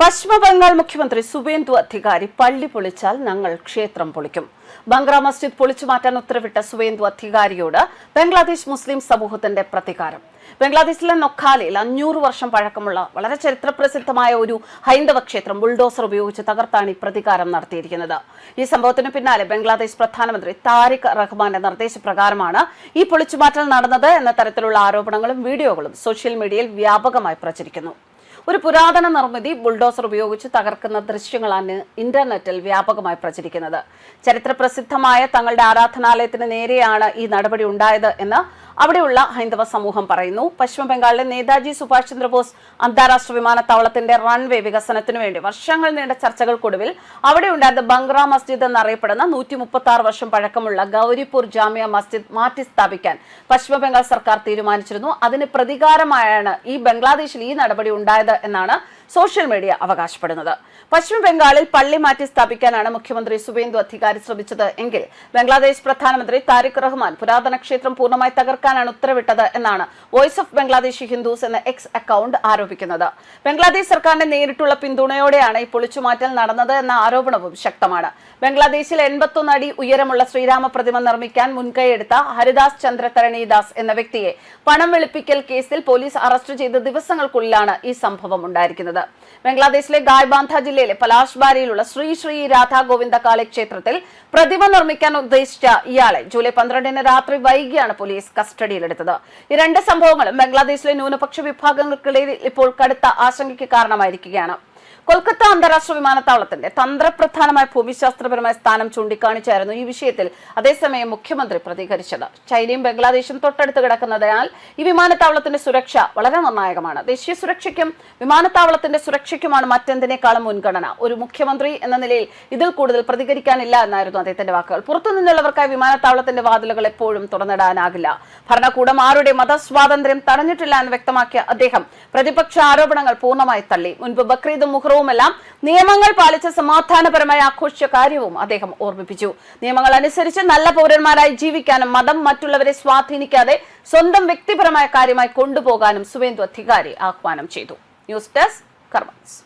പശ്ചിമ ബംഗാൾ മുഖ്യമന്ത്രി സുവേന്ദു അധികാരി പള്ളി പൊളിച്ചാൽ ഞങ്ങൾ ക്ഷേത്രം പൊളിക്കും. ബംഗ്ര മസ്ജിദ് പൊളിച്ചു മാറ്റാൻ ഉത്തരവിട്ട സുവേന്ദു അധികാരിയോട് ബംഗ്ലാദേശ് മുസ്ലിം സമൂഹത്തിന്റെ പ്രതികാരം. ബംഗ്ലാദേശിലെ നൊഖാലയിൽ 500 വർഷം പഴക്കമുള്ള വളരെ ചരിത്രപ്രസിദ്ധമായ ഒരു ഹൈന്ദവ ക്ഷേത്രം ബുൾഡോസർ ഉപയോഗിച്ച് തകർത്താണ് ഈ പ്രതികാരം നടത്തിയിരിക്കുന്നത്. ഈ സംഭവത്തിന് പിന്നാലെ ബംഗ്ലാദേശ് പ്രധാനമന്ത്രി താരിഖ് റഹ്മാന്റെ നിർദ്ദേശപ്രകാരമാണ് ഈ പൊളിച്ചുമാറ്റൽ നടന്നത് എന്ന തരത്തിലുള്ള ആരോപണങ്ങളും വീഡിയോകളും സോഷ്യൽ മീഡിയയിൽ വ്യാപകമായി പ്രചരിക്കുന്നു. ഒരു പുരാതന നിർമ്മിതി ബുൾഡോസർ ഉപയോഗിച്ച് തകർക്കുന്ന ദൃശ്യങ്ങളാണ് ഇന്റർനെറ്റിൽ വ്യാപകമായി പ്രചരിക്കുന്നത്. ചരിത്രപ്രസിദ്ധമായ തങ്ങളുടെ ആരാധനാലയത്തിന് നേരെയാണ് ഈ നടപടി ഉണ്ടായത് എന്ന് അവിടെയുള്ള ഹൈന്ദവ സമൂഹം പറയുന്നു. പശ്ചിമ ബംഗാളിലെ നേതാജി സുഭാഷ് ചന്ദ്രബോസ് അന്താരാഷ്ട്ര വിമാനത്താവളത്തിന്റെ റൺവേ വികസനത്തിനു വേണ്ടി വർഷങ്ങൾ നീണ്ട ചർച്ചകൾക്കൊടുവിൽ അവിടെ ഉണ്ടായിരുന്ന ബംഗ്ര മസ്ജിദ് എന്നറിയപ്പെടുന്ന 136 വർഷം പഴക്കമുള്ള ഗൗരിപൂർ ജാമിയ മസ്ജിദ് മാറ്റി സ്ഥാപിക്കാൻ പശ്ചിമ ബംഗാൾ സർക്കാർ തീരുമാനിച്ചിരുന്നു. അതിന് പ്രതികാരമായാണ് ഈ ബംഗ്ലാദേശിൽ ഈ നടപടി ഉണ്ടായത് എന്നാണ് സോഷ്യൽ മീഡിയ അവകാശപ്പെടുന്നത്. പശ്ചിമ ബംഗാളിൽ പള്ളി മാറ്റി സ്ഥാപിക്കാനാണ് മുഖ്യമന്ത്രി സുവേന്ദു അധികാരി ശ്രമിച്ചത് എങ്കിൽ ബംഗ്ലാദേശ് പ്രധാനമന്ത്രി താരിഖ് റഹ്മാൻ പുരാതന ക്ഷേത്രം പൂർണ്ണമായി തകർക്കാനാണ് ഉത്തരവിട്ടത് എന്നാണ് വോയിസ് ഓഫ് ബംഗ്ലാദേശി ഹിന്ദുസ് എന്ന എക്സ് അക്കൗണ്ട് ആരോപിക്കുന്നത്. ബംഗ്ലാദേശ് സർക്കാരിന്റെ നേരിട്ടുള്ള പിന്തുണയോടെയാണ് ഈ പൊളിച്ചുമാറ്റൽ നടന്നത് എന്ന ആരോപണവും ശക്തമാണ്. ബംഗ്ലാദേശിൽ 81 അടി ഉയരമുള്ള ശ്രീരാമ പ്രതിമ നിർമ്മിക്കാൻ മുൻകൈയെടുത്ത ഹരിദാസ് ചന്ദ്ര തരണീദാസ് എന്ന വ്യക്തിയെ പണം വെളുപ്പിക്കൽ കേസിൽ പോലീസ് അറസ്റ്റ് ചെയ്ത ദിവസങ്ങൾക്കുള്ളിലാണ് ഈ സംഭവം ഉണ്ടായിരിക്കുന്നത്. ബംഗ്ലാദേശിലെ ഗായ്ബാന്ധ ജില്ലയിലെ പലാഷ്ബാരിയിലുള്ള ശ്രീ ശ്രീ രാധാ ഗോവിന്ദ കാളി ക്ഷേത്രത്തിൽ പ്രതിമ നിർമ്മിക്കാൻ ഉദ്ദേശിച്ച ഇയാളെ ജൂലൈ 12 രാത്രി വൈകിയാണ് പോലീസ് കസ്റ്റഡിയിലെടുത്തത്. ഈ രണ്ട് സംഭവങ്ങളും ബംഗ്ലാദേശിലെ ന്യൂനപക്ഷ വിഭാഗങ്ങൾക്കിടയിൽ ഇപ്പോൾ കടുത്ത ആശങ്കയ്ക്ക് കാരണമായിരിക്കുകയാണ്. കൊൽക്കത്ത അന്താരാഷ്ട്ര വിമാനത്താവളത്തിന്റെ തന്ത്രപ്രധാനമായ ഭൂമിശാസ്ത്രപരമായ സ്ഥാനം ചൂണ്ടിക്കാണിച്ചായിരുന്നു ഈ വിഷയത്തിൽ അതേസമയം മുഖ്യമന്ത്രി പ്രതികരിച്ചത്. ചൈനയും ബംഗ്ലാദേശും തൊട്ടടുത്ത് കിടക്കുന്നതിനാൽ ഈ വിമാനത്താവളത്തിന്റെ സുരക്ഷ വളരെ നിർണായകമാണ്. ദേശീയ സുരക്ഷയ്ക്കും വിമാനത്താവളത്തിന്റെ സുരക്ഷയ്ക്കുമാണ് മറ്റെന്തിനേക്കാളും മുൻഗണന. ഒരു മുഖ്യമന്ത്രി എന്ന നിലയിൽ ഇതിൽ കൂടുതൽ പ്രതികരിക്കാനില്ല എന്നായിരുന്നു അദ്ദേഹത്തിന്റെ വാക്കുകൾ. പുറത്തുനിന്നുള്ളവർക്കായി വിമാനത്താവളത്തിന്റെ വാതിലുകൾ എപ്പോഴും തുറന്നിടാനാകില്ല. ഭരണകൂടം ആരുടെ മതസ്വാതന്ത്ര്യം തടഞ്ഞിട്ടില്ല എന്ന് വ്യക്തമാക്കിയ അദ്ദേഹം പ്രതിപക്ഷ ആരോപണങ്ങൾ പൂർണ്ണമായി തള്ളി. മുൻപ് ബക്രീദും മുഹറവുമെല്ലാം നിയമങ്ങൾ പാലിച്ച് സമാധാനപരമായി ആഘോഷിച്ച കാര്യവും അദ്ദേഹം ഓർമ്മിപ്പിച്ചു. നിയമങ്ങൾ അനുസരിച്ച് നല്ല പൗരന്മാരായി ജീവിക്കാനും മതം മറ്റുള്ളവരെ സ്വാധീനിക്കാതെ സ്വന്തം വ്യക്തിപരമായ കാര്യമായി കൊണ്ടുപോകാനും സുവേന്ദു അധികാരി ആഹ്വാനം ചെയ്തു. News desk കർമ്മസ്.